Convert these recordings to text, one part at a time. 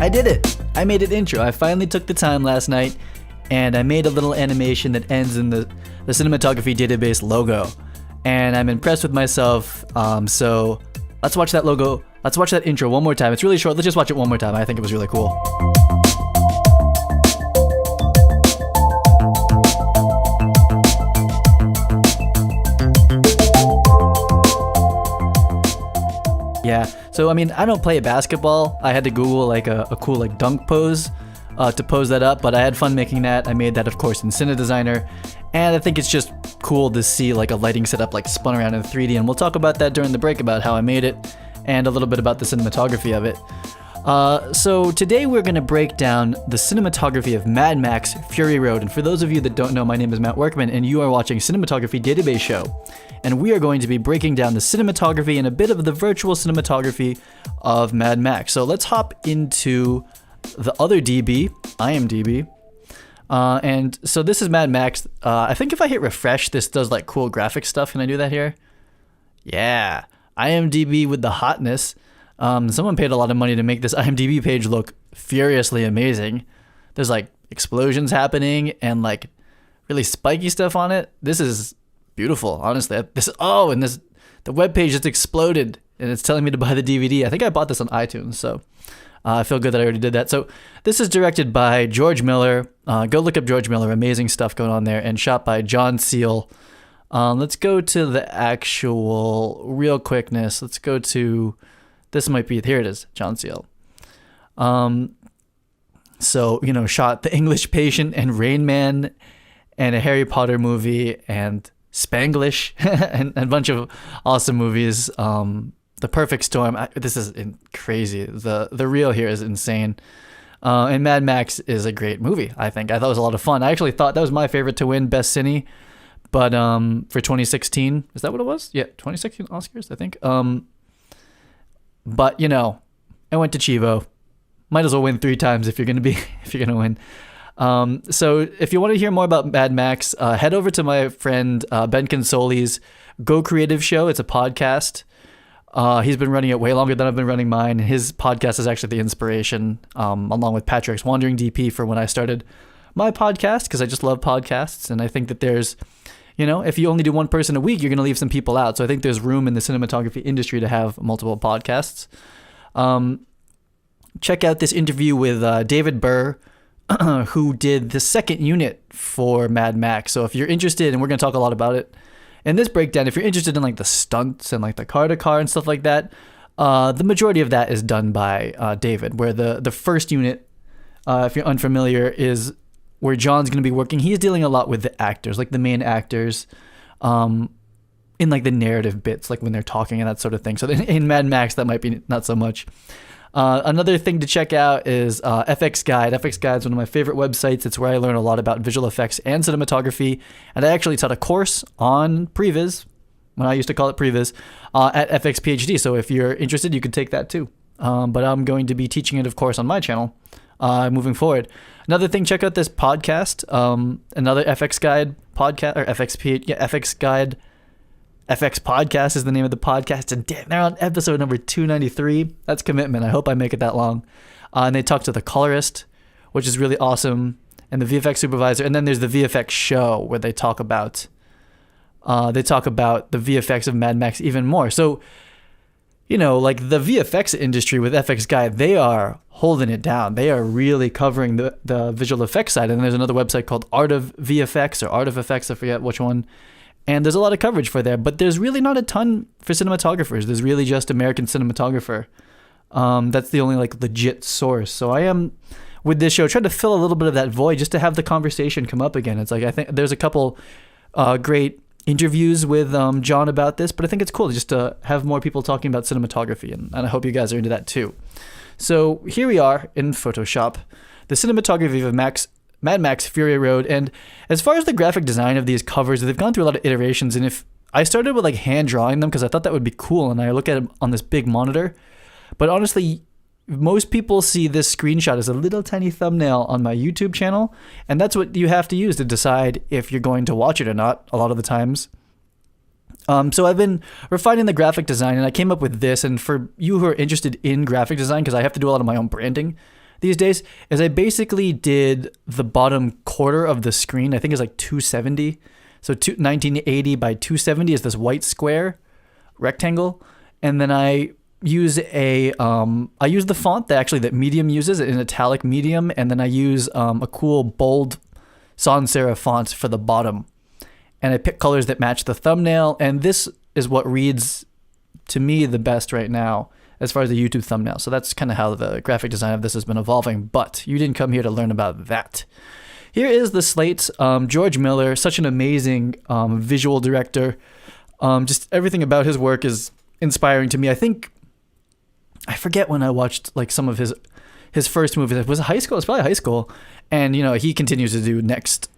I did it! I made an intro. I finally took the time last night, and I made a little animation that ends in the Cinematography database logo. And I'm impressed with myself, so let's watch that logo. Let's watch that intro one more time. It's really short. Let's just watch it one more time. I think it was really cool. Yeah, so I mean, I don't play basketball. I had to Google like a cool like dunk pose to pose that up, but I had fun making that. I made that, of course, in Cinedesigner, and I think it's just cool to see like a lighting setup like spun around in 3D, and we'll talk about that during the break about how I made it and a little bit about the cinematography of it. So today we're going to break down the cinematography of Mad Max Fury Road. And for those of you that don't know, my name is Matt Workman, and you are watching Cinematography Database Show. And we are going to be breaking down the cinematography and a bit of the virtual cinematography of Mad Max. So let's hop into the other DB, IMDb. And so this is Mad Max. I think if I hit refresh, this does like cool graphic stuff. Can I do that here? Yeah, IMDb with the hotness. Someone paid a lot of money to make this IMDb page look furiously amazing. There's like explosions happening and like really spiky stuff on it. This is beautiful, honestly. And the webpage just exploded and it's telling me to buy the DVD. I think I bought this on iTunes, so I feel good that I already did that. So this is directed by George Miller. Go look up George Miller. Amazing stuff going on there. And shot by John Seal. Let's go to the actual real quickness. Let's go to... This might be, here it is, John Seal. So, shot The English Patient and Rain Man and a Harry Potter movie and Spanglish and a bunch of awesome movies. The Perfect Storm. This is crazy. The reel here is insane. And Mad Max is a great movie, I think. I thought it was a lot of fun. I actually thought that was my favorite to win Best Cine. But for 2016, is that what it was? Yeah, 2016 Oscars, I think. But I went to Chivo. Might as well win 3 times if you're gonna win. So if you want to hear more about Mad Max, head over to my friend Ben Consoli's Go Creative Show. It's a podcast. He's been running it way longer than I've been running mine. His podcast is actually the inspiration, along with Patrick's Wandering DP, for when I started my podcast, because I just love podcasts, and I think that there's, if you only do one person a week, you're going to leave some people out. So I think there's room in the cinematography industry to have multiple podcasts. Check out this interview with David Burr, who did the second unit for Mad Max. So if you're interested, and we're going to talk a lot about it in this breakdown, if you're interested in like the stunts and like the car to car and stuff like that, the majority of that is done by David, where the first unit, if you're unfamiliar, is where John's going to be working. He's dealing a lot with the actors, like the main actors, in like the narrative bits, like when they're talking and that sort of thing. So in Mad Max, that might be not so much. Another thing to check out is FX Guide. FX Guide is one of my favorite websites. It's where I learn a lot about visual effects and cinematography. And I actually taught a course on Previs, when I used to call it Previs, at FX PhD. So if you're interested, you could take that too. But I'm going to be teaching it, of course, on my channel moving forward. Another thing, check out this podcast, another FX Guide podcast, or FX Guide. FX Podcast is the name of the podcast, and damn, they're on episode number 293. That's commitment. I hope I make it that long. And they talk to the colorist, which is really awesome, and the VFX supervisor. And then there's the VFX show, where they talk about the VFX of Mad Max even more. So, like the VFX industry with FX Guide, they are holding it down. They are really covering the visual effects side. And there's another website called Art of VFX or Art of Effects, I forget which one. And there's a lot of coverage for there, but there's really not a ton for cinematographers. There's really just American Cinematographer. That's the only like legit source. So I am, with this show, trying to fill a little bit of that void just to have the conversation come up again. It's like, I think there's a couple great interviews with John about this, but I think it's cool just to have more people talking about cinematography, and I hope you guys are into that too. So here we are in Photoshop, the cinematography of Mad Max Fury Road. And as far as the graphic design of these covers, they've gone through a lot of iterations. And if I started with like hand drawing them because I thought that would be cool, and I look at them on this big monitor, but honestly, most people see this screenshot as a little tiny thumbnail on my YouTube channel, and that's what you have to use to decide if you're going to watch it or not a lot of the times. So I've been refining the graphic design, and I came up with this. And for you who are interested in graphic design, because I have to do a lot of my own branding these days is I basically did the bottom quarter of the screen. I think it's like 270. So 1980 by 270 is this white square rectangle. And then I use the font that Medium uses, an italic Medium. And then I use a cool bold sans serif font for the bottom. And I pick colors that match the thumbnail. And this is what reads to me the best right now as far as the YouTube thumbnail. So that's kind of how the graphic design of this has been evolving. But you didn't come here to learn about that. Here is the slate. George Miller, such an amazing visual director. Just everything about his work is inspiring to me. I forget when I watched like some of his first movies. Was it high school? It's probably high school. And he continues to do next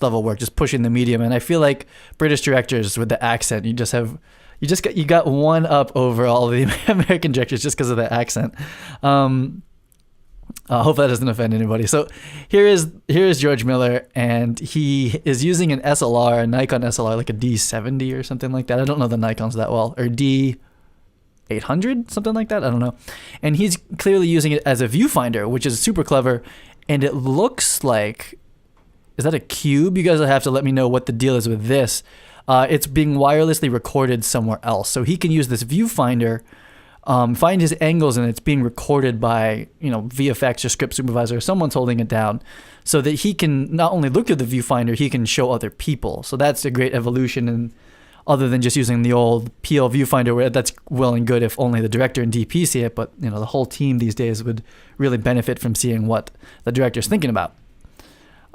level work, just pushing the medium. And I feel like British directors with the accent, you got one up over all the American directors just because of the accent. I hope that doesn't offend anybody. So here is George Miller, and he is using an SLR, a Nikon SLR, like a D70 or something like that. I don't know the Nikons that well, or D800, something like that. I don't know. And he's clearly using it as a viewfinder, which is super clever. And it looks like, is that a cube? You guys will have to let me know what the deal is with this. It's being wirelessly recorded somewhere else. So he can use this viewfinder, find his angles, and it's being recorded by, VFX or script supervisor, or someone's holding it down, so that he can not only look at the viewfinder, he can show other people. So that's a great evolution, and other than just using the old PL viewfinder, where that's well and good if only the director and DP see it, but the whole team these days would really benefit from seeing what the director's thinking about.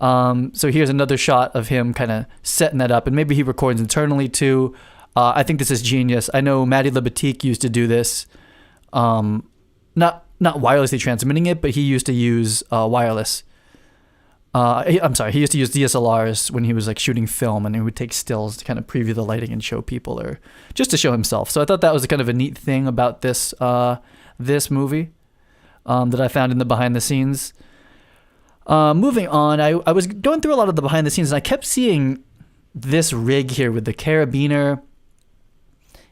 So here's another shot of him kind of setting that up, and maybe he records internally too. I think this is genius. I know Matty Libatique used to do this, not wirelessly transmitting it, but he used to use wireless. He used to use DSLRs when he was like shooting film, and he would take stills to kind of preview the lighting and show people, or just to show himself. So I thought that was kind of a neat thing about this movie that I found in the behind the scenes. Moving on, I was going through a lot of the behind the scenes, and I kept seeing this rig here with the carabiner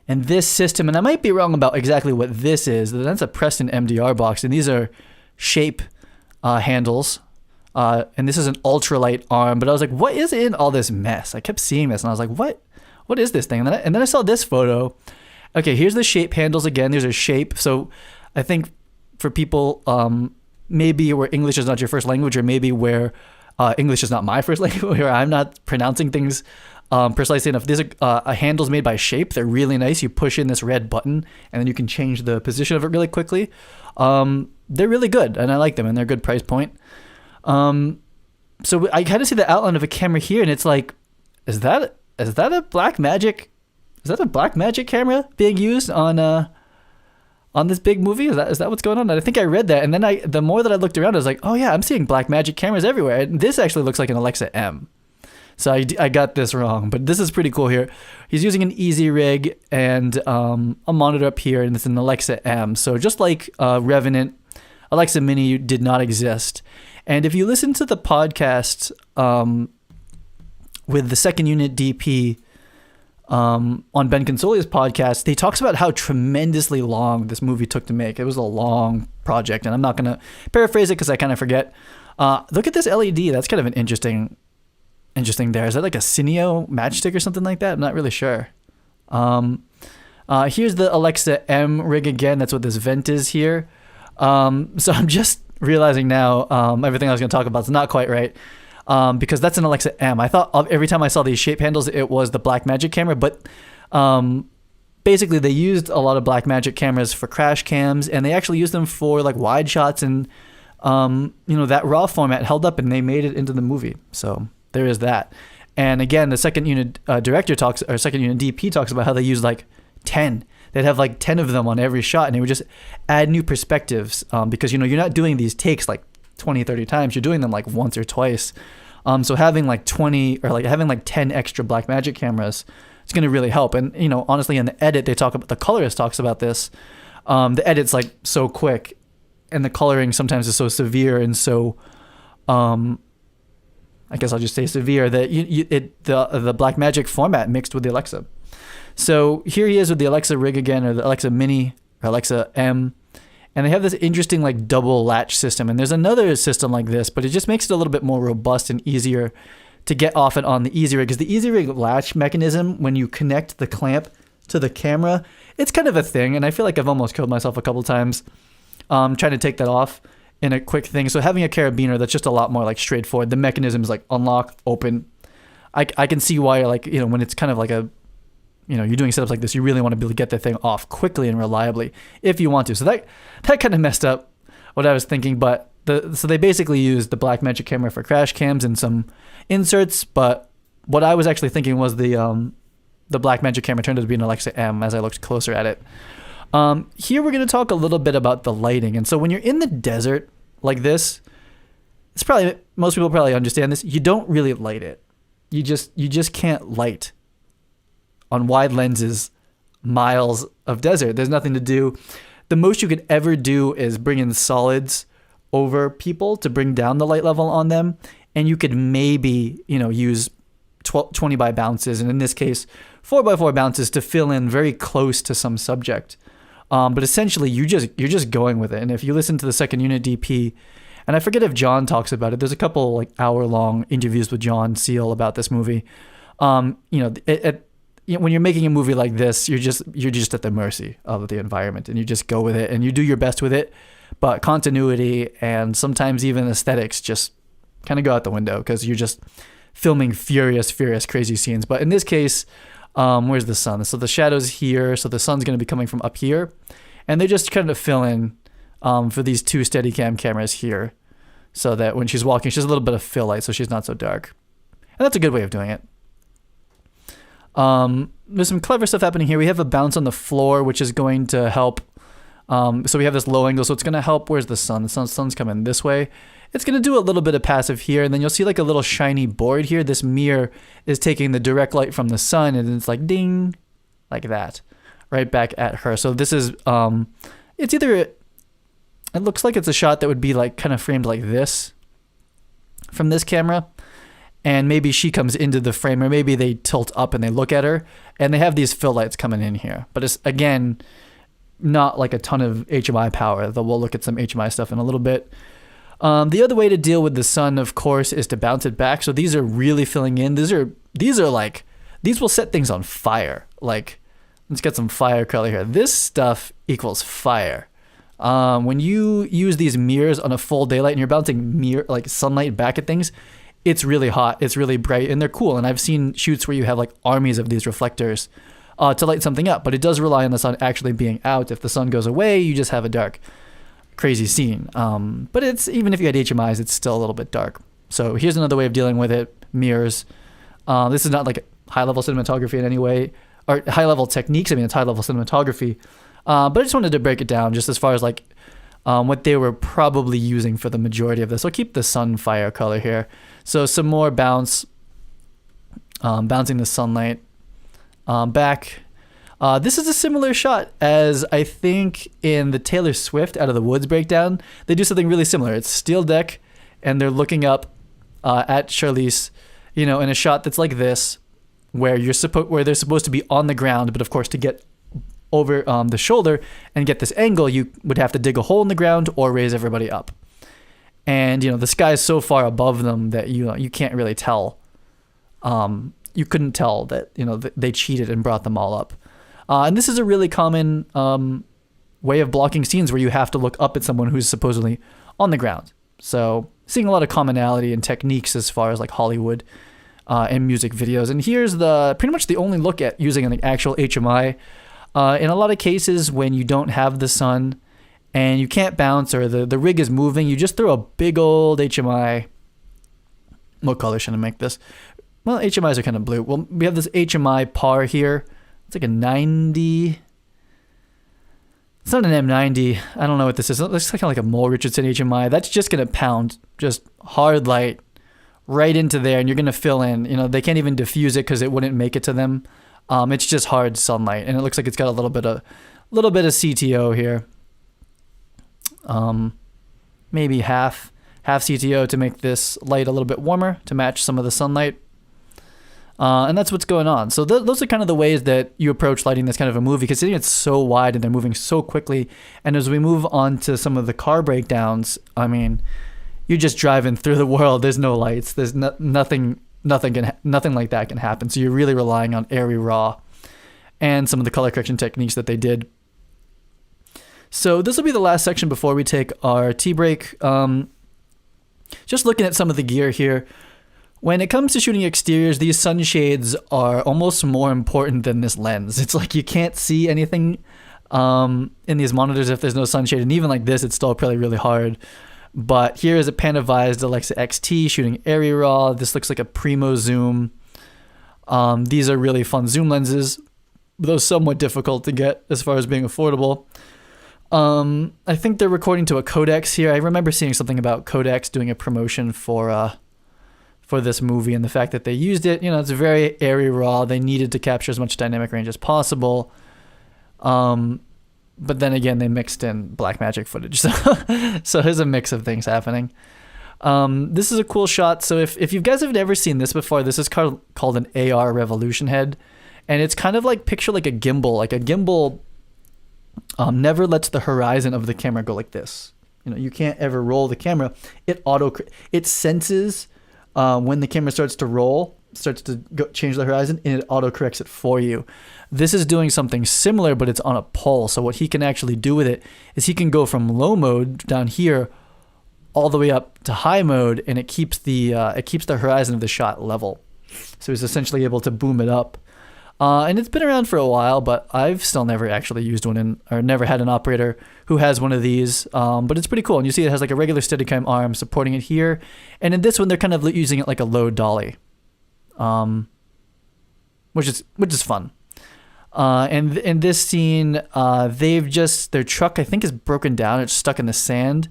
and this system, and I might be wrong about exactly what this is. That's a Preston MDR box, and these are shape handles, and this is an ultralight arm. But I was like, what is in all this mess? I kept seeing this, and I was like, what is this thing? And then I saw this photo. Okay, here's the shape handles again. There's a shape. So I think for people maybe where English is not your first language, or maybe where English is not my first language, where I'm not pronouncing things precisely enough. These are handles made by Shape. They're really nice. You push in this red button, and then you can change the position of it really quickly. They're really good, and I like them, and they're a good price point. So I kind of see the outline of a camera here, and it's like, is that a Blackmagic? Is that a Blackmagic camera being used on this big movie? Is that what's going on? And I think I read that, and then the more that I looked around, I was like, oh yeah, I'm seeing Blackmagic cameras everywhere. And this actually looks like an Alexa M. So I got this wrong, but this is pretty cool here. He's using an Easy Rig and a monitor up here, and it's an Alexa M. So just like Revenant, Alexa Mini did not exist. And if you listen to the podcast with the second unit DP on Ben Consolia's podcast, he talks about how tremendously long this movie took to make. It was a long project, and I'm not going to paraphrase it because I kind of forget. Look at this LED. That's kind of an interesting there. Is that like a Cineo matchstick or something like that? I'm not really sure. Here's the Alexa M rig again. That's what this vent is here. So I'm just realizing now everything I was going to talk about is not quite right. Because that's an Alexa M. I thought every time I saw these shape handles, it was the Blackmagic camera, but basically they used a lot of Blackmagic cameras for crash cams, and they actually used them for like wide shots, and that RAW format held up, and they made it into the movie. So there is that. And again, the second unit second unit DP talks about how they use like 10. They'd have like 10 of them on every shot, and they would just add new perspectives because you're not doing these takes like 20, 30 times. You're doing them like once or twice. So having like 20 or like having like 10 extra Blackmagic cameras, it's going to really help. And, honestly, in the edit, the colorist talks about this. The edit's like so quick, and the coloring sometimes is so severe and so, I guess I'll just say severe, that the Blackmagic format mixed with the Alexa. So here he is with the Alexa rig again, or the Alexa Mini or Alexa M. And they have this interesting like double latch system. And there's another system like this, but it just makes it a little bit more robust and easier to get off and on the Easy Rig. Because the Easy Rig latch mechanism, when you connect the clamp to the camera, it's kind of a thing. And I feel like I've almost killed myself a couple times trying to take that off in a quick thing. So having a carabiner that's just a lot more like straightforward. The mechanism is like unlock, open. I can see why, like, you know, when it's kind of like a, you know, you're doing setups like this, you really want to be able to get that thing off quickly and reliably if you want to. So that kind of messed up what I was thinking. But so they basically used the Blackmagic camera for crash cams and some inserts. But what I was actually thinking was the Blackmagic camera turned out to be an Alexa M as I looked closer at it. Here we're going to talk a little bit about the lighting. And so when you're in the desert like this, it's probably, most people probably understand this. You don't really light it. You just can't light on wide lenses, miles of desert. There's nothing to do. The most you could ever do is bring in solids over people to bring down the light level on them. And you could maybe, you know, use 20 by bounces. And in this case, 4x4 bounces to fill in very close to some subject. But essentially you're just going with it. And if you listen to the second unit DP, and I forget if John talks about it, there's a couple like hour-long interviews with John Seal about this movie. You know, when you're making a movie like this, you're just at the mercy of the environment, and you just go with it and you do your best with it. But continuity and sometimes even aesthetics just kind of go out the window because you're just filming furious, crazy scenes. But in this case, where's the sun? So the shadow's here, so the sun's going to be coming from up here, and they just kind of fill in for these two Steadicam cameras here, so that when she's walking, she has a little bit of fill light, so she's not so dark. And that's a good way of doing it. There's some clever stuff happening here. We have a bounce on the floor, which is going to help. So we have this low angle, so it's going to help. Where's the sun? The sun's coming this way. It's going to do a little bit of passive here, and then you'll see like a little shiny board here. This mirror is taking the direct light from the sun, and it's like ding, like that, right back at her. So this is, it's either, it looks like it's a shot that would be like kind of framed like this from this camera. And maybe she comes into the frame, or maybe they tilt up and they look at her, and they have these fill lights coming in here. But it's, again, not like a ton of HMI power, though we'll look at some HMI stuff in a little bit. The other way to deal with the sun, of course, is to bounce it back. So these are really filling in. These will set things on fire. Like, let's get some fire color here. This stuff equals fire. When you use these mirrors on a full daylight and you're bouncing sunlight back at things, it's really hot, it's really bright, and they're cool. And I've seen shoots where you have like armies of these reflectors to light something up, but it does rely on the sun actually being out. If the sun goes away, you just have a dark, crazy scene. But it's, even if you had HMIs, it's still a little bit dark. So here's another way of dealing with it: mirrors. This is not like high-level cinematography in any way, or high-level techniques. I mean, it's high-level cinematography. But I just wanted to break it down just as far as like what they were probably using for the majority of this. I'll keep the sunfire color here. So some more bounce, bouncing the sunlight back. This is a similar shot as I think in the Taylor Swift Out of the Woods breakdown. They do something really similar. It's steel deck, and they're looking up at Charlize, you know, in a shot that's like this, where where they're supposed to be on the ground, but of course to get over the shoulder and get this angle, you would have to dig a hole in the ground or raise everybody up. And, you know, the sky is so far above them that you can't really tell. You couldn't tell that, you know, they cheated and brought them all up. And this is a really common way of blocking scenes where you have to look up at someone who's supposedly on the ground. So seeing a lot of commonality and techniques as far as like Hollywood and music videos. And here's pretty much the only look at using an actual HMI. In a lot of cases, when you don't have the sun and you can't bounce, or the rig is moving, you just throw a big old HMI. What color should I make this? Well, HMIs are kind of blue. Well, we have this HMI par here. It's like a 90. It's not an M90. I don't know what this is. It looks kind of like a Mole Richardson HMI. That's just going to pound just hard light right into there, and you're going to fill in. You know, they can't even diffuse it because it wouldn't make it to them. It's just hard sunlight, and it looks like it's got a little bit of CTO here. Maybe half CTO to make this light a little bit warmer to match some of the sunlight. And that's what's going on. So those are kind of the ways that you approach lighting this kind of a movie, considering it's so wide and they're moving so quickly. And as we move on to some of the car breakdowns, I mean, you're just driving through the world. There's no lights. There's nothing like that can happen. So you're really relying on airy raw and some of the color correction techniques that they did. So this will be the last section before we take our tea break. Just looking at some of the gear here. When it comes to shooting exteriors, these sunshades are almost more important than this lens. It's like you can't see anything in these monitors if there's no sunshade. And even like this, it's still probably really hard. But here is a Panavised Alexa XT shooting airy raw. This looks like a primo zoom. These are really fun zoom lenses, though somewhat difficult to get as far as being affordable. I think they're recording to a codex here. I remember seeing something about codex doing a promotion for this movie, and the fact that they used it, it's very airy raw. They needed to capture as much dynamic range as possible. But then again, they mixed in Blackmagic footage. So there's a mix of things happening. This is a cool shot. So if you guys have never seen this before, this is called an AR revolution head. And it's kind of like, picture like a gimbal. Like a gimbal never lets the horizon of the camera go like this. You can't ever roll the camera. It senses when the camera starts to change the horizon, and it auto corrects it for you. This is doing something similar, but it's on a pole. So what he can actually do with it is he can go from low mode down here all the way up to high mode, and it keeps the horizon of the shot level. So he's essentially able to boom it up. And it's been around for a while, but I've still never actually used one or never had an operator who has one of these. But it's pretty cool. And you see it has like a regular Steadicam arm supporting it here. And in this one, they're kind of using it like a low dolly, which is fun. And in this scene, their truck, I think, is broken down. It's stuck in the sand.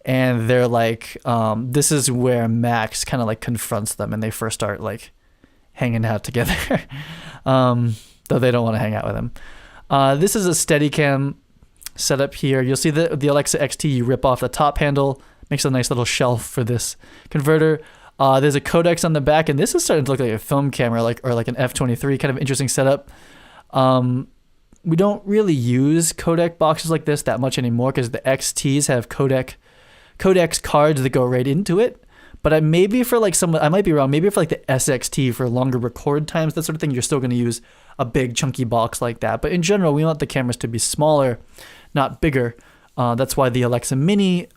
And they're like, this is where Max kind of like confronts them, and they first start like hanging out together. Though they don't want to hang out with him. This is a Steadicam setup here. You'll see the Alexa XT, you rip off the top handle, makes a nice little shelf for this converter. There's a codex on the back, and this is starting to look like a film camera, or like an F23, kind of interesting setup. We don't really use codec boxes like this that much anymore because the XTs have codex cards that go right into it. But maybe for like I might be wrong, maybe for like the SXT for longer record times, that sort of thing, you're still going to use a big chunky box like that. But in general, we want the cameras to be smaller, not bigger. That's why the Alexa Mini,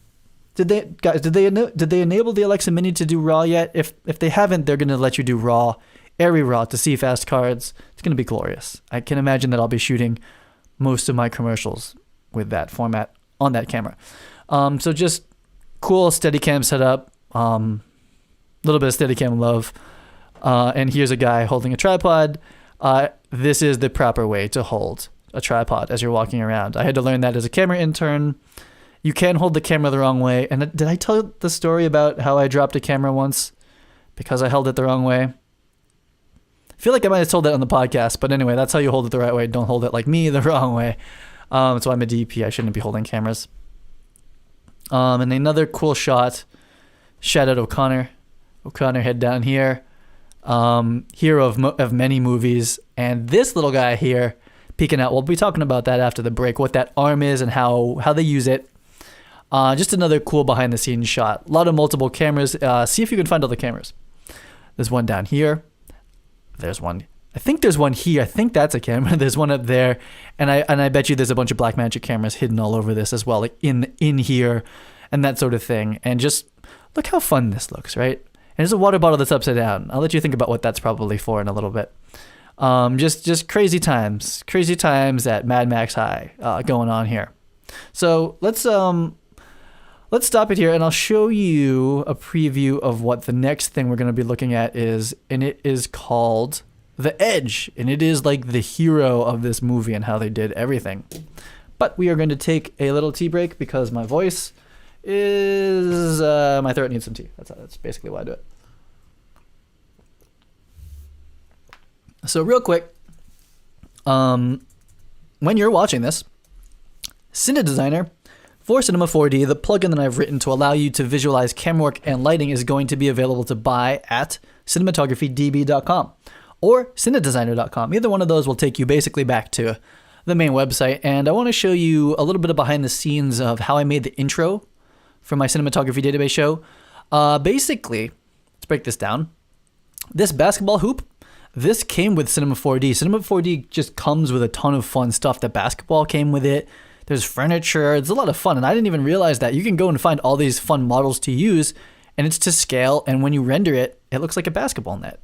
did they enable the Alexa Mini to do RAW yet? If they haven't, they're going to let you do RAW, airy RAW to see fast cards. It's going to be glorious. I can imagine that I'll be shooting most of my commercials with that format on that camera. So just cool Steadicam setup. Little bit of Steadicam love. And here's a guy holding a tripod. This is the proper way to hold a tripod as you're walking around. I had to learn that as a camera intern. You can hold the camera the wrong way. And did I tell the story about how I dropped a camera once because I held it the wrong way? I feel like I might have told that on the podcast, but anyway, that's how you hold it the right way. Don't hold it like me the wrong way. So I'm a DP. I shouldn't be holding cameras. And another cool shot. Shout out O'Connor head down here. Hero of many movies. And this little guy here peeking out. We'll be talking about that after the break, what that arm is and how they use it. Just another cool behind the scenes shot. A lot of multiple cameras. See if you can find all the cameras. There's one down here. There's one. I think there's one here. I think that's a camera. There's one up there. And I bet you there's a bunch of Blackmagic cameras hidden all over this as well, like in here and that sort of thing. And just look how fun this looks, right? And there's a water bottle that's upside down. I'll let you think about what that's probably for in a little bit. Just crazy times at Mad Max High going on here. So let's stop it here, and I'll show you a preview of what the next thing we're going to be looking at is, and it is called The Edge, and it is like the hero of this movie and how they did everything. But we are going to take a little tea break because my voice is my throat needs some tea. That's basically why I do it. So real quick, when you're watching this, Cine Designer for Cinema 4D, the plugin that I've written to allow you to visualize camera work and lighting, is going to be available to buy at cinematographydb.com. or cinedesigner.com. Either one of those will take you basically back to the main website. And I want to show you a little bit of behind the scenes of how I made the intro for my cinematography database show. Basically, let's break this down. This basketball hoop, this came with Cinema 4D. Cinema 4D just comes with a ton of fun stuff. The basketball came with it. There's furniture. It's a lot of fun. And I didn't even realize that. You can go and find all these fun models to use, and it's to scale. And when you render it, it looks like a basketball net.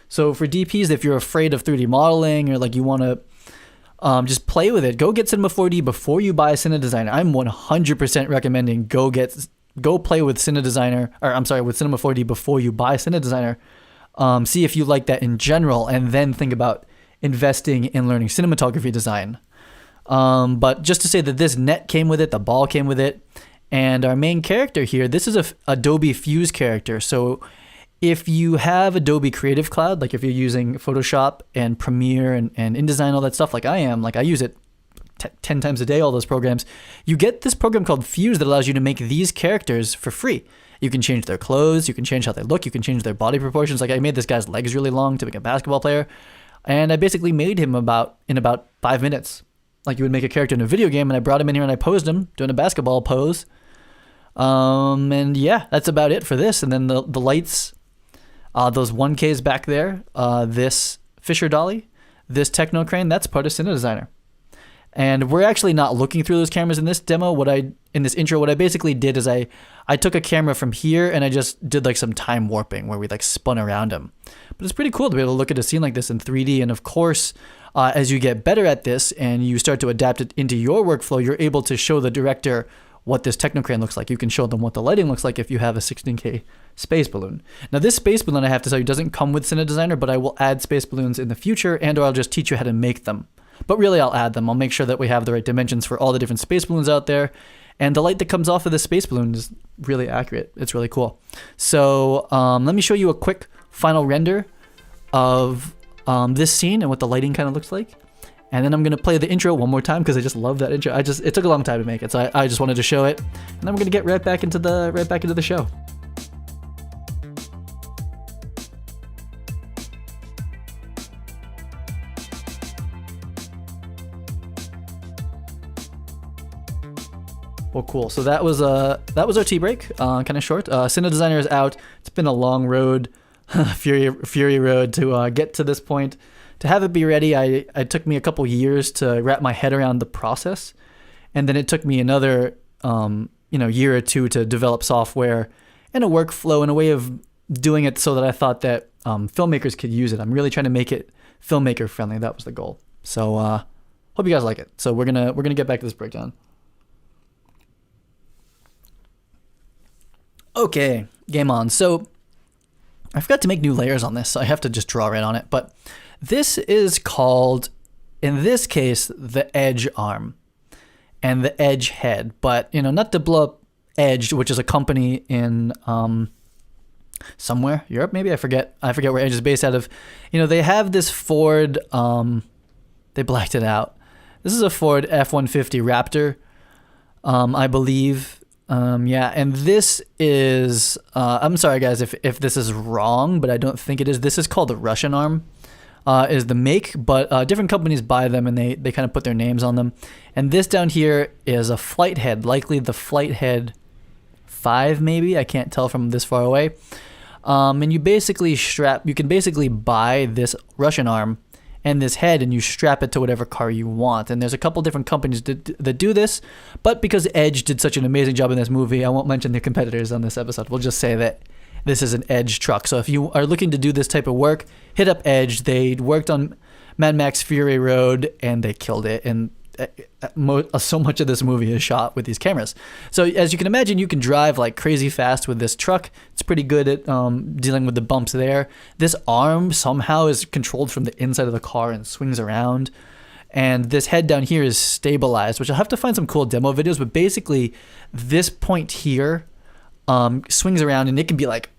So for DPs, if you're afraid of 3D modeling or like you want to just play with it, go get Cinema 4D before you buy Cinedesigner. I'm 100% recommending go play with with Cinema 4D before you buy Cinedesigner. See if you like that in general, and then think about investing in learning cinematography design. But just to say that this net came with it, the ball came with it, and our main character here, this is a Adobe Fuse character. So if you have Adobe Creative Cloud, like if you're using Photoshop and Premiere and InDesign, all that stuff, like I am, like I use it 10 times a day, all those programs, you get this program called Fuse that allows you to make these characters for free. You can change their clothes, you can change how they look, you can change their body proportions. Like I made this guy's legs really long to make a basketball player, and I basically made him in about 5 minutes. Like you would make a character in a video game, and I brought him in here and I posed him doing a basketball pose. And yeah, that's about it for this. And then the lights, those 1Ks back there, this Fisher Dolly, this Techno Crane, that's part of Cinedesigner. And we're actually not looking through those cameras in this demo. In this intro, what I basically did is I took a camera from here and I just did like some time warping where we like spun around them. But it's pretty cool to be able to look at a scene like this in 3D. And of course, as you get better at this and you start to adapt it into your workflow, you're able to show the director what this Technocrane looks like. You can show them what the lighting looks like if you have a 16K space balloon. Now this space balloon, I have to tell you, doesn't come with Cinedesigner, but I will add space balloons in the future, and or I'll just teach you how to make them. But really, I'll add them. I'll make sure that we have the right dimensions for all the different space balloons out there. And the light that comes off of the space balloon is really accurate. It's really cool. So let me show you a quick final render of this scene and what the lighting kind of looks like. And then I'm going to play the intro one more time because I just love that intro. It took a long time to make it, so I just wanted to show it. And then we're going to get right back into the show. Well, cool. So that was our tea break. Kind of short. Cinedesigner is out. It's been a long road, fury road to get to this point. To have it be ready, it took me a couple years to wrap my head around the process, and then it took me another year or two to develop software and a workflow and a way of doing it so that I thought that filmmakers could use it. I'm really trying to make it filmmaker friendly. That was the goal. So hope you guys like it. So we're gonna get back to this breakdown. Okay, game on. So I forgot to make new layers on this, so I have to just draw right on it. But this is called, in this case, the edge arm and the edge head. But, not to blow up Edge, which is a company in somewhere, Europe maybe? I forget where Edge is based out of. They have this Ford, they blacked it out. This is a Ford F-150 Raptor, I believe. And this is, I'm sorry guys if this is wrong, but I don't think it is. This is called the Russian arm, is the make, but different companies buy them and they kind of put their names on them. And this down here is a flight head, likely the flight head 5 maybe, I can't tell from this far away. And you can basically buy this Russian arm and this head, and you strap it to whatever car you want. And there's a couple different companies that do this, but because Edge did such an amazing job in this movie, I won't mention the competitors on this episode. We'll just say that this is an Edge truck. So if you are looking to do this type of work, hit up Edge. They worked on Mad Max Fury Road, and they killed it. And so much of this movie is shot with these cameras. So as you can imagine, you can drive like crazy fast with this truck. It's pretty good at dealing with the bumps there. This arm somehow is controlled from the inside of the car and swings around. And this head down here is stabilized, which I'll have to find some cool demo videos. But basically, this point here swings around, and it can be like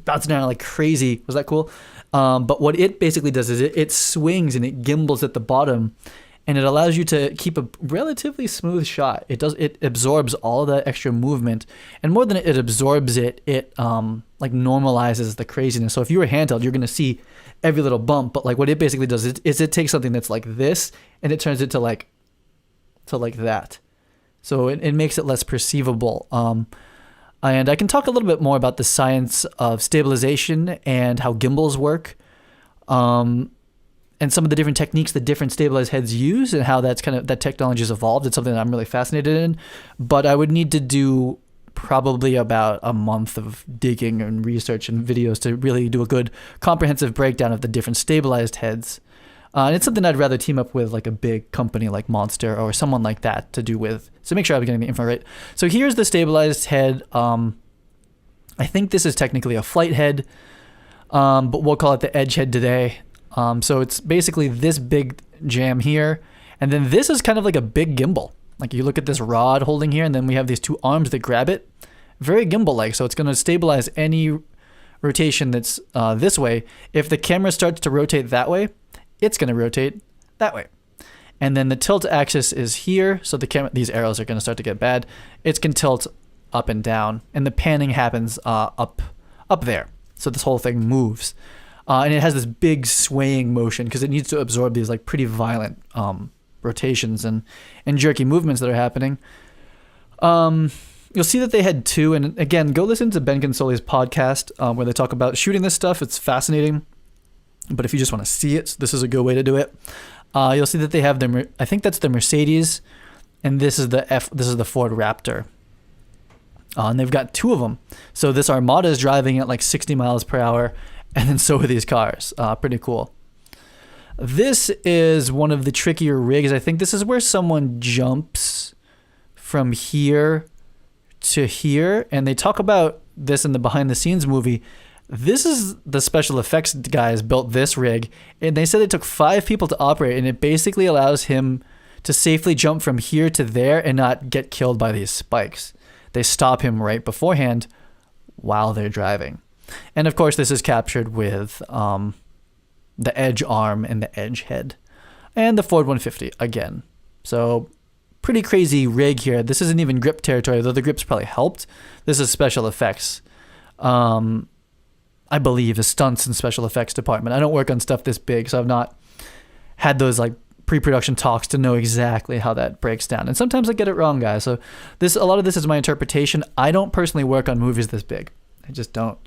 bouncing around like crazy. Was that cool? But what it basically does is it swings and it gimbals at the bottom. and it allows you to keep a relatively smooth shot. It absorbs all of that extra movement, and more than it absorbs it, it like normalizes the craziness. So if you were handheld, you're gonna see every little bump, but like what it basically does is it takes something that's like this and it turns it to like that. So it makes it less perceivable. And I can talk a little bit more about the science of stabilization and how gimbals work, and some of the different techniques that different stabilized heads use and how that technology has evolved. It's something that I'm really fascinated in, but I would need to do probably about a month of digging and research and videos to really do a good comprehensive breakdown of the different stabilized heads. And it's something I'd rather team up with like a big company like Monster or someone like that to do with. So make sure I'm getting the info right. So here's the stabilized head. I think this is technically a flight head, but we'll call it the edge head today. So it's basically this big jam here. And then this is kind of like a big gimbal. Like you look at this rod holding here, and then we have these two arms that grab it. Very gimbal-like. So it's going to stabilize any rotation that's this way. If the camera starts to rotate that way, it's going to rotate that way. And then the tilt axis is here. So the camera, these arrows are going to start to get bad. It's going to tilt up and down, and the panning happens up there. So this whole thing moves. And it has this big swaying motion because it needs to absorb these like pretty violent rotations and jerky movements that are happening. You'll see that they had two, and again, go listen to Ben Consoli's podcast where they talk about shooting this stuff. It's fascinating, but if you just want to see it, this is a good way to do it. You'll see that they have their, I think that's the Mercedes, and this is the Ford Raptor. And they've got two of them. So this Armada is driving at like 60 miles per hour, and then so are these cars. Pretty cool. This is one of the trickier rigs. I think this is where someone jumps from here to here, and they talk about this in the behind the scenes movie. This is the special effects guys built this rig, and they said it took 5 people to operate, and it basically allows him to safely jump from here to there and not get killed by these spikes. They stop him right beforehand while they're driving. And of course, this is captured with the edge arm and the edge head, and the Ford 150 again. So pretty crazy rig here. This isn't even grip territory, though the grips probably helped. This is special effects. I believe a stunts and special effects department. I don't work on stuff this big, so I've not had those like pre-production talks to know exactly how that breaks down. And sometimes I get it wrong, guys. So a lot of this is my interpretation. I don't personally work on movies this big. I just don't.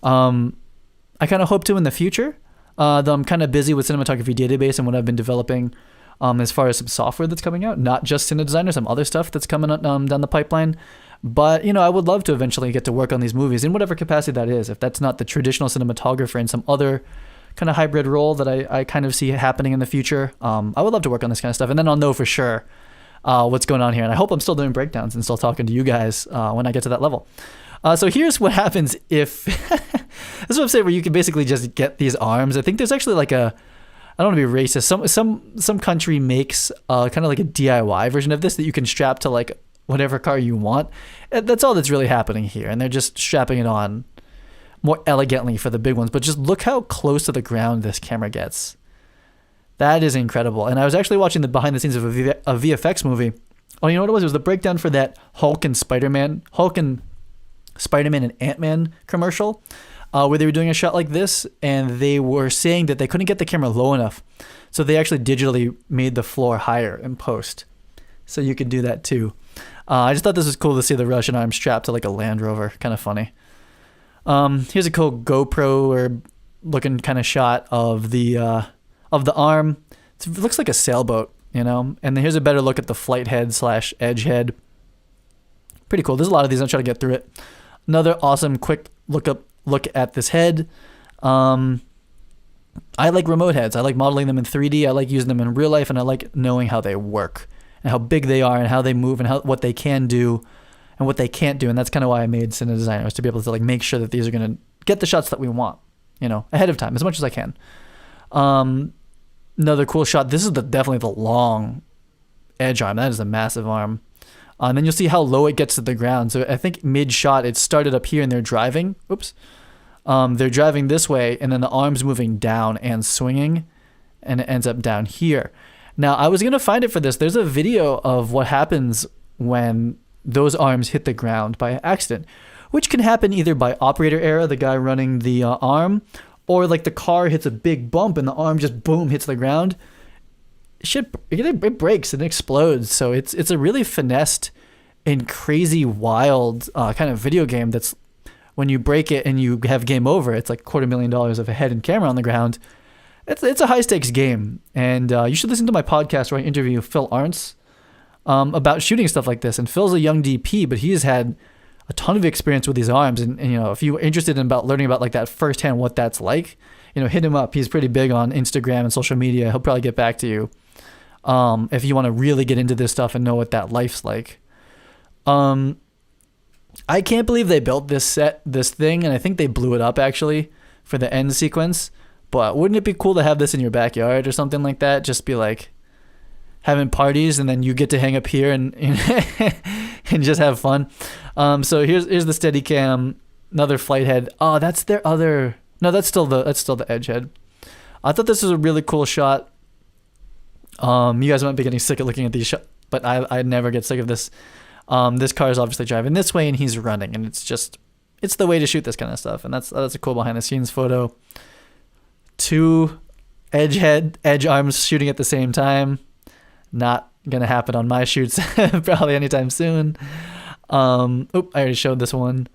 I kind of hope to in the future. Though I'm kind of busy with Cinematography Database and what I've been developing as far as some software that's coming out, not just CineDesigner, some other stuff that's coming down the pipeline. But, I would love to eventually get to work on these movies in whatever capacity that is. If that's not the traditional cinematographer in some other kind of hybrid role that I kind of see happening in the future, I would love to work on this kind of stuff. And then I'll know for sure what's going on here. And I hope I'm still doing breakdowns and still talking to you guys when I get to that level. So here's what happens if... This is what I'm saying, where you can basically just get these arms. I think there's actually like I don't want to be racist. Some country makes kind of like a DIY version of this that you can strap to like whatever car you want. And that's all that's really happening here. And they're just strapping it on more elegantly for the big ones. But just look how close to the ground this camera gets. That is incredible. And I was actually watching the behind the scenes of a VFX movie. Oh, you know what it was? It was the breakdown for that Hulk and Spider-Man and Ant-Man commercial. Where they were doing a shot like this, and they were saying that they couldn't get the camera low enough, so they actually digitally made the floor higher in post, so you could do that too. I just thought this was cool to see the Russian arm strapped to like a Land Rover. Kind of funny. Here's a cool GoPro or looking kind of shot of the arm. It looks like a sailboat, and then here's a better look at the flight head / edge head. Pretty cool. There's a lot of these. I'm trying to get through it. Another awesome quick look at this head. I like remote heads. I like modeling them in 3D. I like using them in real life, and I like knowing how they work and how big they are and how they move and what they can do and what they can't do. And that's kind of why I made CineDesigner, was to be able to like make sure that these are going to get the shots that we want, ahead of time as much as I can. Another cool shot. This is definitely the long edge arm. That is a massive arm. And then you'll see how low it gets to the ground. So I think mid-shot, it started up here and they're driving. Oops. They're driving this way, and then the arm's moving down and swinging, and it ends up down here. Now, I was going to find it for this. There's a video of what happens when those arms hit the ground by accident, which can happen either by operator error, the guy running the arm, or like the car hits a big bump and the arm just boom hits the ground. It breaks and explodes. So it's a really finessed and crazy wild kind of video game that's, when you break it and you have game over, it's like $250,000 of a head and camera on the ground. It's a high stakes game, and you should listen to my podcast where I interview Phil Arntz about shooting stuff like this. And Phil's a young DP, but he has had a ton of experience with these arms. And you know, if you're interested in learning about like that firsthand, what that's like, you know, hit him up. He's pretty big on Instagram and social media. He'll probably get back to you if you want to really get into this stuff and know what that life's like. I can't believe they built this thing, and I think they blew it up actually for the end sequence. But wouldn't it be cool to have this in your backyard or something like that? Just be like having parties, and then you get to hang up here and and just have fun. So here's the Steadicam, another flight head. Oh, that's their other. No, that's still the edge head. I thought this was a really cool shot. You guys might be getting sick of looking at these shots, but I never get sick of this. This car is obviously driving this way and he's running, and it's the way to shoot this kind of stuff. And that's a cool behind the scenes photo. Two edge arms shooting at the same time. Not going to happen on my shoots probably anytime soon. I already showed this one.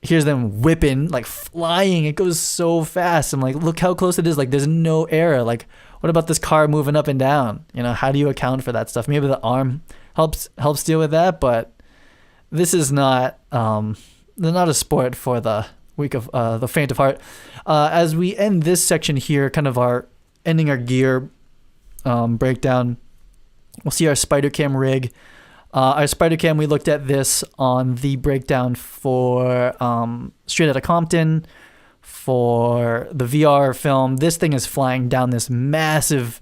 Here's them whipping, like flying. It goes so fast. I'm like, look how close it is. Like there's no error. Like what about this car moving up and down? You know, how do you account for that stuff? Maybe the arm helps deal with that, but this is not a sport for the weak of the faint of heart. As we end this section here, kind of ending our gear breakdown, we'll see our Steadicam rig. Our Steadicam, we looked at this on the breakdown for Straight Outta Compton, for the VR film. This thing is flying down this massive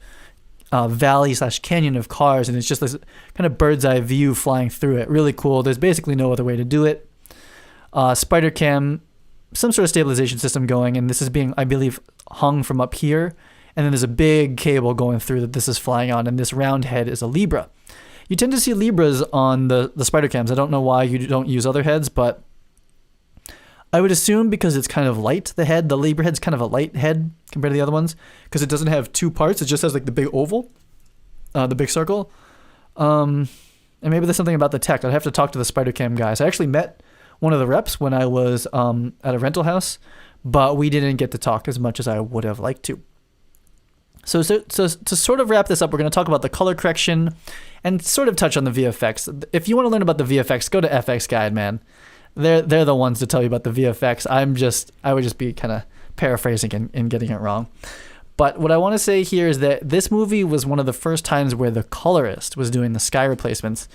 valley/canyon of cars, and it's just this kind of bird's eye view flying through it. Really cool. There's basically no other way to do it. Steadicam, some sort of stabilization system going, and this is being, I believe, hung from up here, and then there's a big cable going through that this is flying on, and this round head is a Libra. You tend to see Libras on the Steadicams. I don't know why you don't use other heads, but I would assume because it's kind of light, the head. The Libra head's kind of a light head compared to the other ones, because it doesn't have two parts. It just has like the big oval, the big circle. And maybe there's something about the tech. I'd have to talk to the Steadicam guys. I actually met one of the reps when I was at a rental house, but we didn't get to talk as much as I would have liked to. So to sort of wrap this up, we're going to talk about the color correction and sort of touch on the VFX. If you want to learn about the VFX, go to FX Guide, man. They're the ones to tell you about the VFX. I would just be kind of paraphrasing and getting it wrong. But what I want to say here is that this movie was one of the first times where the colorist was doing the sky replacements.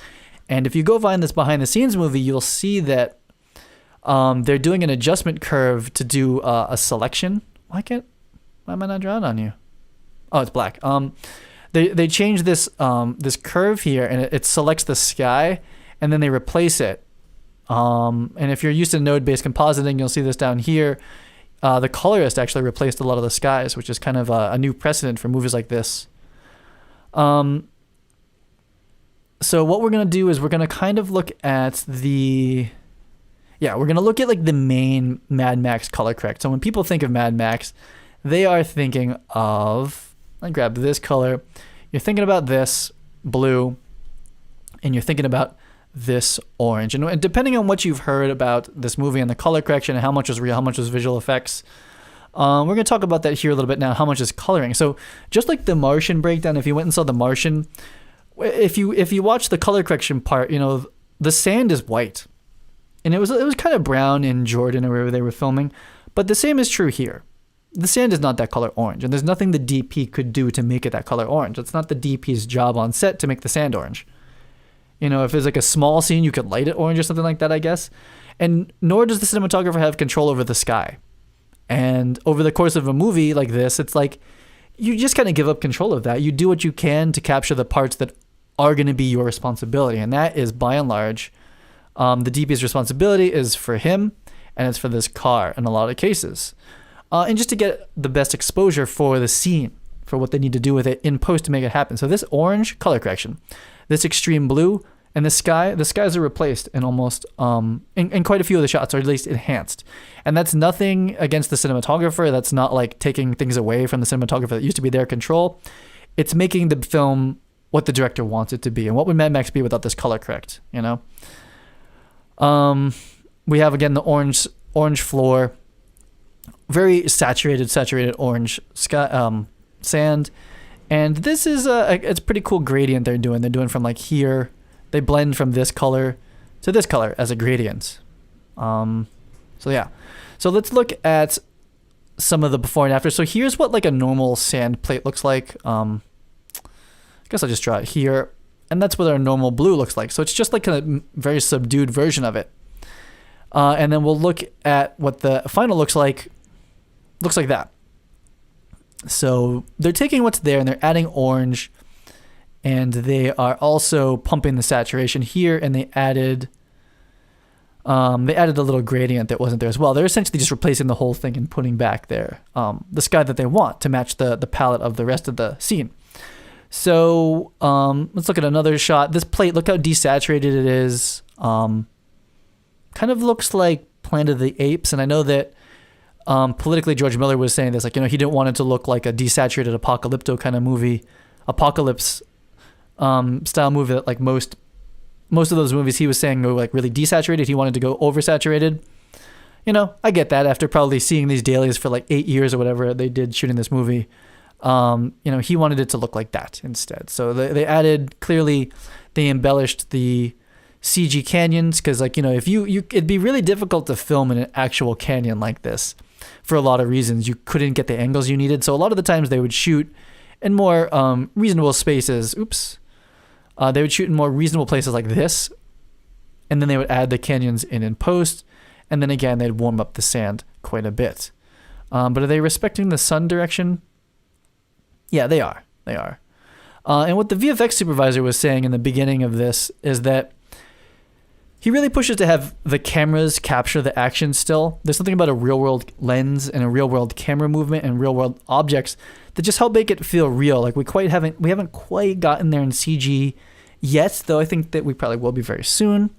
And if you go find this behind the scenes movie, you'll see that they're doing an adjustment curve to do a selection. Why am I not drawing on you? Oh, it's black. They changed this curve here, and it selects the sky, and then they replace it. And if you're used to node-based compositing, you'll see this down here. The colorist actually replaced a lot of the skies, which is kind of a new precedent for movies like this. So what we're going to do is we're going to kind of look at we're going to look at like the main Mad Max color correct. So when people think of Mad Max, they are thinking of, I grab this color, you're thinking about this blue, and you're thinking about this orange. And depending on what you've heard about this movie and the color correction and how much was real, how much was visual effects, we're going to talk about that here a little bit now, how much is coloring. So just like the Martian breakdown, if you went and saw the Martian, if you watch the color correction part, you know, the sand is white. And it was kind of brown in Jordan or wherever they were filming. But the same is true here. The sand is not that color orange, and there's nothing the DP could do to make it that color orange. It's not the DP's job on set to make the sand orange. You know, if it's like a small scene, you could light it orange or something like that, I guess. And nor does the cinematographer have control over the sky. And over the course of a movie like this, it's like you just kind of give up control of that. You do what you can to capture the parts that are going to be your responsibility. And that is, by and large, the DP's responsibility is for him, and it's for this car in a lot of cases. And just to get the best exposure for the scene, for what they need to do with it in post to make it happen. So this orange, color correction. This extreme blue, and the skies are replaced in almost, in quite a few of the shots, or at least enhanced. And that's nothing against the cinematographer. That's not like taking things away from the cinematographer that used to be their control. It's making the film what the director wants it to be. And what would Mad Max be without this color correct, you know? We have, again, the orange floor, very saturated orange sky, sand. And this is it's a pretty cool gradient they're doing. They're doing from like here, they blend from this color to this color as a gradient. So yeah. So let's look at some of the before and after. So here's what like a normal sand plate looks like. I guess I'll just draw it here. And that's what our normal blue looks like. So it's just like a very subdued version of it. And then we'll look at what the final looks like. Looks like that. So they're taking what's there and they're adding orange, and they are also pumping the saturation here, and they added a little gradient that wasn't there as well. They're essentially just replacing the whole thing and putting back there the sky that they want to match the palette of the rest of the scene. So let's look at another shot. This plate, look how desaturated it is. Kind of looks like Planet of the Apes, and I know that politically, George Miller was saying this, like, you know, he didn't want it to look like a desaturated apocalypto kind of movie, apocalypse style movie that like most of those movies he was saying were like really desaturated. He wanted to go oversaturated. You know, I get that after probably seeing these dailies for like 8 years or whatever they did shooting this movie. You know, he wanted it to look like that instead. So they added, clearly they embellished the CG canyons, because like, you know, if you it'd be really difficult to film in an actual canyon like this. For a lot of reasons, you couldn't get the angles you needed. So a lot of the times they would shoot in more reasonable spaces. They would shoot in more reasonable places like this, and then they would add the canyons in post, and then again they'd warm up the sand quite a bit. But are they respecting the sun direction? Yeah, they are. And what the VFX supervisor was saying in the beginning of this is that he really pushes to have the cameras capture the action still. There's something about a real-world lens and a real-world camera movement and real-world objects that just help make it feel real. Like we haven't quite gotten there in CG yet, though I think that we probably will be very soon.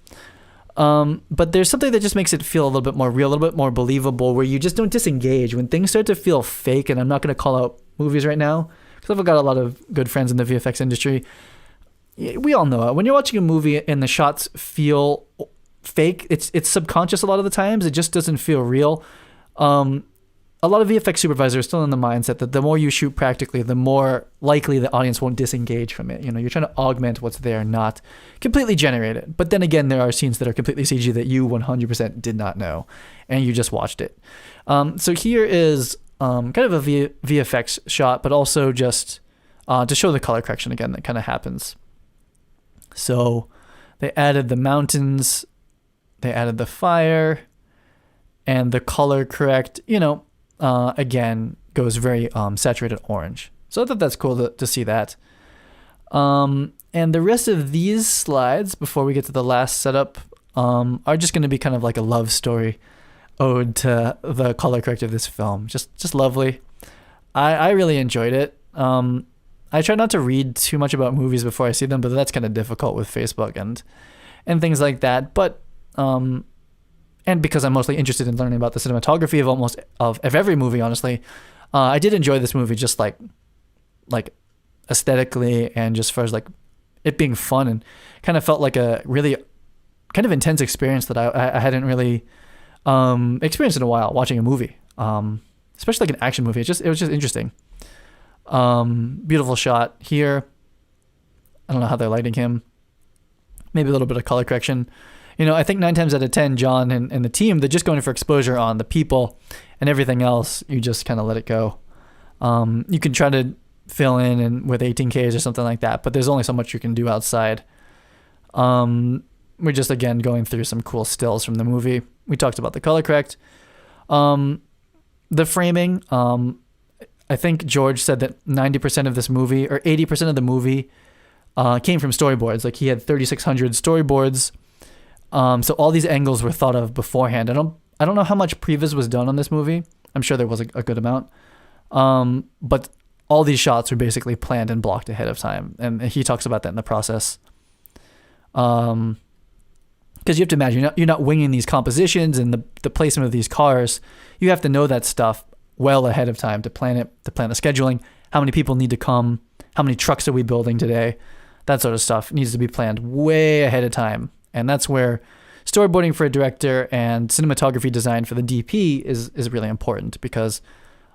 But there's something that just makes it feel a little bit more real, a little bit more believable, where you just don't disengage. When things start to feel fake, and I'm not going to call out movies right now, because I've got a lot of good friends in the VFX industry. We all know it. When you're watching a movie and the shots feel fake, it's subconscious a lot of the times. It just doesn't feel real. A lot of VFX supervisors are still in the mindset that the more you shoot practically, the more likely the audience won't disengage from it. You know, you're trying to augment what's there, not completely generate it. But then again, there are scenes that are completely CG that you 100% did not know, and you just watched it. So here is kind of a VFX shot, but also just to show the color correction again that kind of happens. So they added the mountains, they added the fire, and the color correct, you know, again, goes very saturated orange. So I thought that's cool to see that. And the rest of these slides, before we get to the last setup, are just going to be kind of like a love story ode to the color correct of this film. Just lovely. I really enjoyed it. I try not to read too much about movies before I see them, but that's kind of difficult with Facebook and things like that. But and because I'm mostly interested in learning about the cinematography of every movie, honestly, I did enjoy this movie just like aesthetically and just as like it being fun, and kind of felt like a really kind of intense experience that I hadn't really experienced in a while watching a movie, especially like an action movie. It was just interesting. Beautiful shot here. I don't know how they're lighting him. Maybe a little bit of color correction. You know, I think 9 times out of 10, John and the team, they're just going for exposure on the people, and everything else, you just kind of let it go. You can try to fill in with 18Ks or something like that, but there's only so much you can do outside. We're just, again, going through some cool stills from the movie. We talked about the color correct. The framing, I think George said that 90% of this movie, or 80% of the movie, came from storyboards. Like, he had 3,600 storyboards. So all these angles were thought of beforehand. I don't know how much previs was done on this movie. I'm sure there was a good amount. But all these shots were basically planned and blocked ahead of time. And he talks about that in the process. Because you have to imagine, you're not winging these compositions and the placement of these cars. You have to know that stuff well ahead of time to plan it, to plan the scheduling, how many people need to come, how many trucks are we building today, that sort of stuff needs to be planned way ahead of time. And that's where storyboarding for a director and cinematography design for the DP is really important, because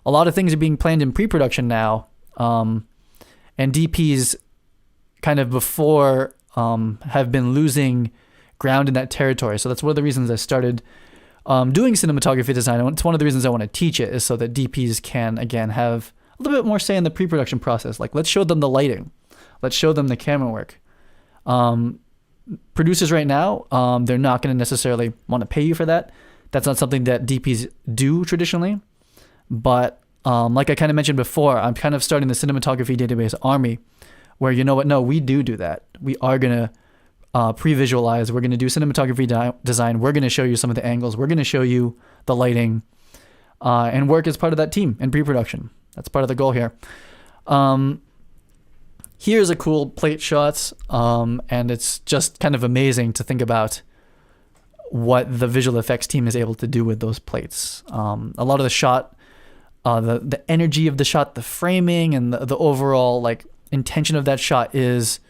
a lot of things are being planned in pre-production now, and DPs kind of before have been losing ground in that territory. So that's one of the reasons I started doing cinematography design. It's one of the reasons I want to teach it, is so that DPs can, again, have a little bit more say in the pre-production process. Like, let's show them the lighting. Let's show them the camera work. Producers right now, they're not going to necessarily want to pay you for that. That's not something that DPs do traditionally. But like I kind of mentioned before, I'm kind of starting the cinematography database army, where, you know what, no, we do that. We are going to pre-visualize. We're going to do cinematography design. We're going to show you some of the angles. We're going to show you the lighting, and work as part of that team in pre-production. That's part of the goal here. Here's a cool plate shot, and it's just kind of amazing to think about what the visual effects team is able to do with those plates. A lot of the shot, the energy of the shot, the framing, and the overall like intention of that shot is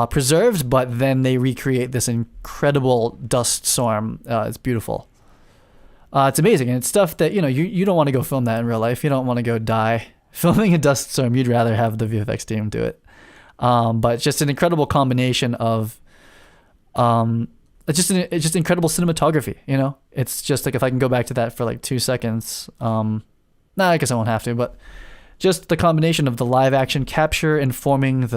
preserved, but then they recreate this incredible dust storm. It's beautiful. It's amazing, and it's stuff that, you don't want to go film that in real life. You don't want to go die filming a dust storm. You'd rather have the VFX team do it. But it's just an incredible combination of, it's just incredible cinematography. It's just like, if I can go back to that for like 2 seconds, I guess I won't have to, but just the combination of the live action capture informing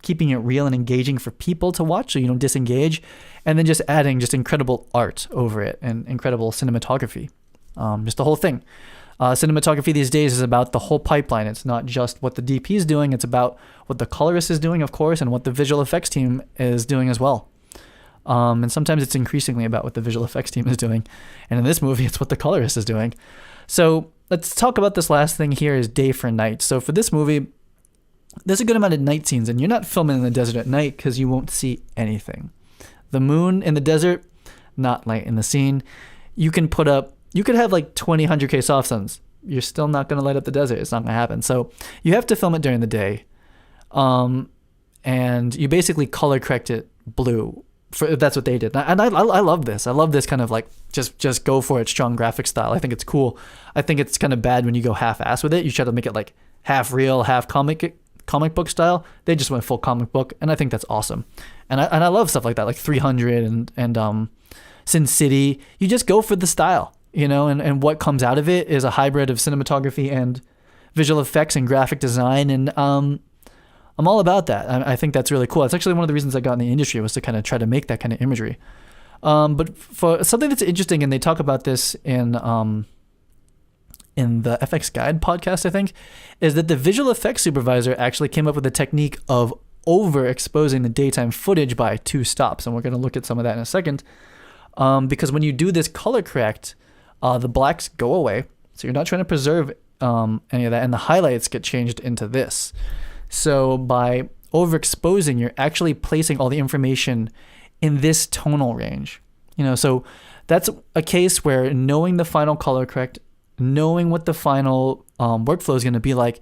keeping it real and engaging for people to watch, so you don't disengage, and then just adding just incredible art over it and incredible cinematography. Just the whole thing. Cinematography these days is about the whole pipeline. It's not just what the DP is doing. It's about what the colorist is doing, of course, and what the visual effects team is doing as well. And sometimes it's increasingly about what the visual effects team is doing. And in this movie, it's what the colorist is doing. So let's talk about this last thing here, is day for night. So for this movie, there's a good amount of night scenes, and you're not filming in the desert at night because you won't see anything. The moon in the desert, not light in the scene. You could have like 20 100K soft suns. You're still not going to light up the desert. It's not going to happen. So you have to film it during the day. And you basically color correct it blue. That's what they did. And I love this. I love this kind of like just go for it, strong graphic style. I think it's cool. I think it's kind of bad when you go half-ass with it. You try to make it like half real, half comic book style. They just went full comic book, and I think that's awesome. And I love stuff like that, like 300 and Sin City. You just go for the style, and what comes out of it is a hybrid of cinematography and visual effects and graphic design, and I'm all about that. I think that's really cool. It's actually one of the reasons I got in the industry, was to kind of try to make that kind of imagery. But for something that's interesting, and they talk about this in the FX Guide podcast, I think, is that the visual effects supervisor actually came up with a technique of overexposing the daytime footage by 2 stops. And we're going to look at some of that in a second. Because when you do this color correct, the blacks go away. So you're not trying to preserve any of that. And the highlights get changed into this. So by overexposing, you're actually placing all the information in this tonal range. So that's a case where knowing the final color correct, knowing what the final workflow is going to be like,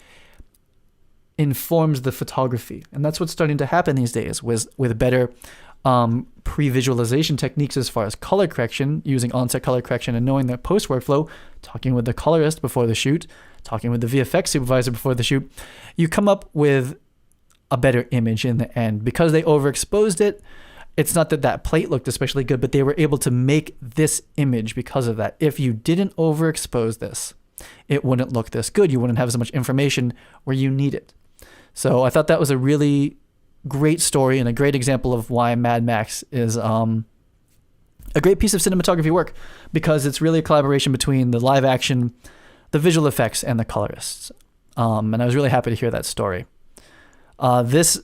informs the photography. And that's what's starting to happen these days with better pre-visualization techniques as far as color correction, using on-set color correction, and knowing the post workflow, talking with the colorist before the shoot, talking with the VFX supervisor before the shoot. You come up with a better image in the end. Because they overexposed it, it's not that plate looked especially good, but they were able to make this image because of that. If you didn't overexpose this, it wouldn't look this good. You wouldn't have as much information where you need it. So I thought that was a really great story and a great example of why Mad Max is a great piece of cinematography work, because it's really a collaboration between the live action, the visual effects, and the colorists. And I was really happy to hear that story. This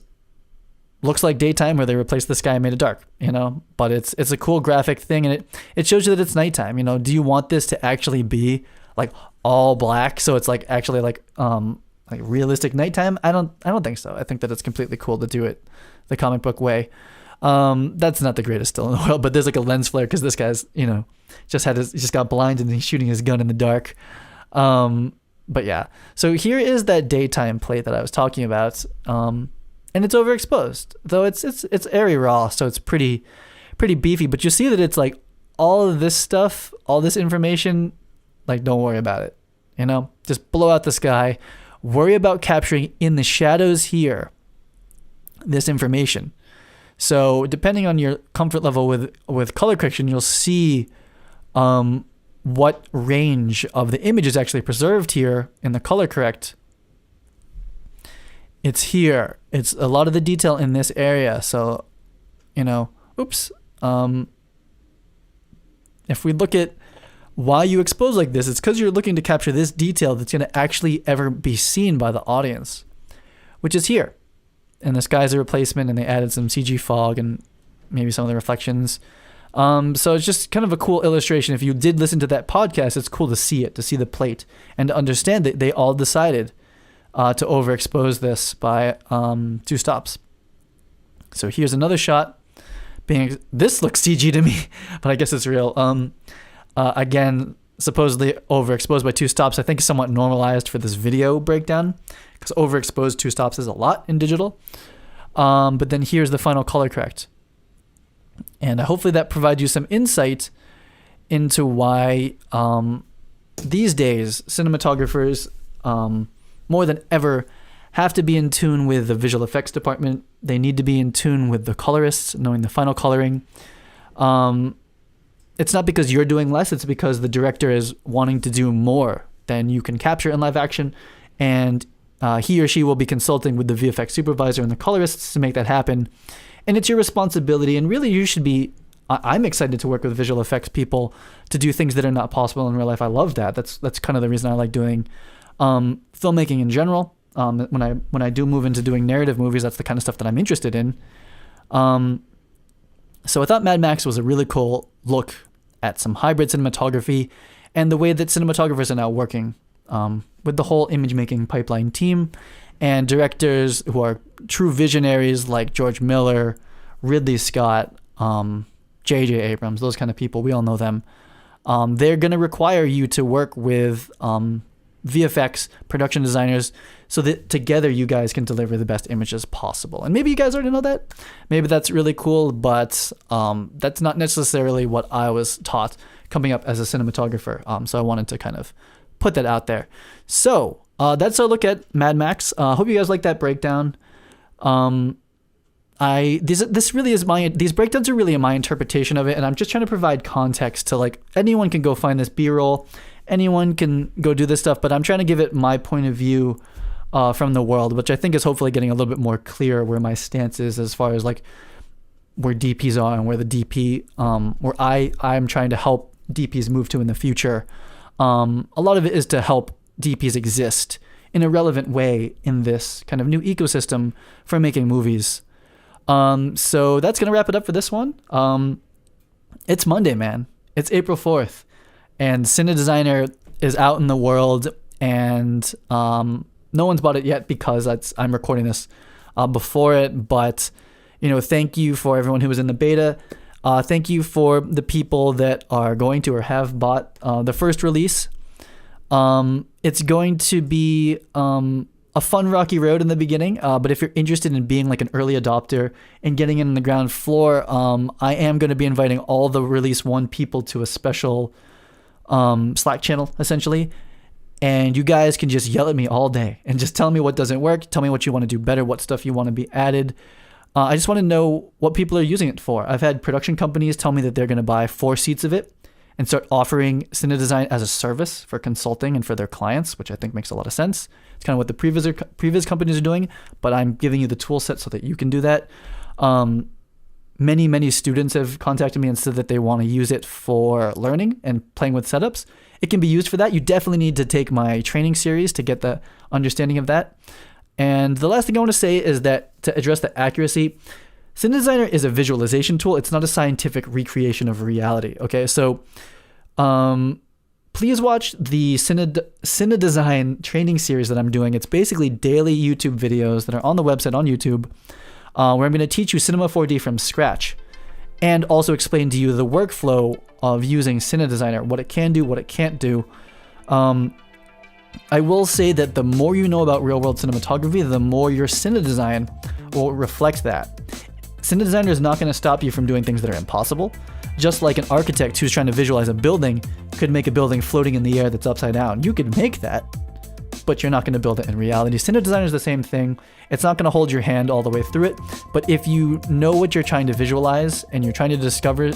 looks like daytime where they replaced the sky and made it dark, but it's a cool graphic thing, and it shows you that it's nighttime. Do you want this to actually be like all black? So it's like actually like like realistic nighttime. I don't think so. I think that it's completely cool to do it the comic book way. That's not the greatest still in the world, but there's like a lens flare because this guy's, just got blinded and he's shooting his gun in the dark. But yeah, so here is that daytime plate that I was talking about. And it's overexposed, though it's airy raw, so it's pretty beefy. But you see that it's like all of this stuff, all this information, like don't worry about it. Just blow out the sky. Worry about capturing in the shadows here this information. So depending on your comfort level with color correction, you'll see what range of the image is actually preserved here in the color correct. It's here. It's a lot of the detail in this area. So, oops. If we look at why you expose like this, it's because you're looking to capture this detail that's going to actually ever be seen by the audience, which is here. And the sky's a replacement, and they added some CG fog and maybe some of the reflections. So it's just kind of a cool illustration. If you did listen to that podcast, it's cool to see it, to see the plate, and to understand that they all decided to overexpose this by 2 stops. So here's another shot. This looks CG to me, but I guess it's real. Again, supposedly overexposed by 2 stops. I think somewhat normalized for this video breakdown, because overexposed 2 stops is a lot in digital. But then here's the final color correct. And hopefully that provides you some insight into why these days cinematographers more than ever have to be in tune with the visual effects department. They need to be in tune with the colorists, knowing the final coloring. It's not because you're doing less, it's because the director is wanting to do more than you can capture in live action, and he or she will be consulting with the VFX supervisor and the colorists to make that happen. And it's your responsibility, and really you should be, I'm excited to work with visual effects people to do things that are not possible in real life. I love that. That's kind of the reason I like doing filmmaking in general. When I do move into doing narrative movies, that's the kind of stuff that I'm interested in. So I thought Mad Max was a really cool look at some hybrid cinematography and the way that cinematographers are now working with the whole image making pipeline team, and directors who are true visionaries like George Miller, Ridley Scott, J.J. Abrams, those kind of people. We all know them. They're going to require you to work with VFX production designers so that together you guys can deliver the best images possible. And maybe you guys already know that. Maybe that's really cool, but that's not necessarily what I was taught coming up as a cinematographer. So I wanted to kind of put that out there. So that's our look at Mad Max. Hope you guys like that breakdown. This really is these breakdowns are really my interpretation of it, and I'm just trying to provide context to, like, anyone can go find this B-roll, anyone can go do this stuff, but I'm trying to give it my point of view from the world, which I think is hopefully getting a little bit more clear where my stance is as far as like where DPs are and where the DP where I'm trying to help DPs move to in the future. A lot of it is to help DPs exist in a relevant way in this kind of new ecosystem for making movies. So that's going to wrap it up for this one. It's Monday, man. It's April 4th, and Cine Designer is out in the world, and no one's bought it yet because I'm recording this before it. But, thank you for everyone who was in the beta. Thank you for the people that are going to or have bought the first release. It's going to be a fun rocky road in the beginning, but if you're interested in being like an early adopter and getting in the ground floor, I am going to be inviting all the Release 1 people to a special Slack channel, essentially. And you guys can just yell at me all day and just tell me what doesn't work, tell me what you want to do better, what stuff you want to be added. I just want to know what people are using it for. I've had production companies tell me that they're going to buy 4 seats of it and start offering Cine Design as a service for consulting and for their clients, which I think makes a lot of sense. It's kind of what the previous companies are doing, but I'm giving you the tool set so that you can do that. Many students have contacted me and said that they want to use it for learning and playing with setups. It can be used for that. You definitely need to take my training series to get the understanding of that. And the last thing I want to say is that to address the accuracy, Cine Designer is a visualization tool. It's not a scientific recreation of reality. Okay, so please watch the Cine Design training series that I'm doing. It's basically daily YouTube videos that are on the website on YouTube, where I'm going to teach you Cinema 4D from scratch and also explain to you the workflow of using Cine Designer, what it can do, what it can't do. I will say that the more you know about real-world cinematography, the more your Cine Design will reflect that. Cine Designer is not going to stop you from doing things that are impossible. Just like an architect who's trying to visualize a building could make a building floating in the air that's upside down. You could make that, but you're not going to build it in reality. Cine Designer is the same thing. It's not going to hold your hand all the way through it, but if you know what you're trying to visualize and you're trying to discover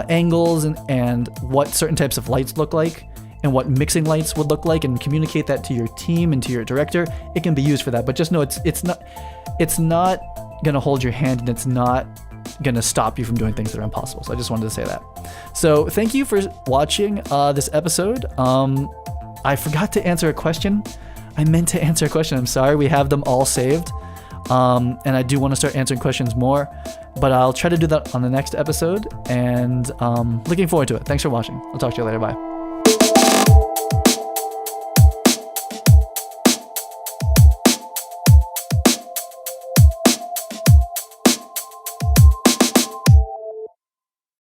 angles and what certain types of lights look like and what mixing lights would look like and communicate that to your team and to your director, it can be used for that. But just know it's not going to hold your hand, and it's not going to stop you from doing things that are impossible. So I just wanted to say that. So thank you for watching this episode. I forgot to answer a question. I meant to answer a question. I'm sorry. We have them all saved. And I do want to start answering questions more, but I'll try to do that on the next episode, and looking forward to it. Thanks for watching. I'll talk to you later. Bye.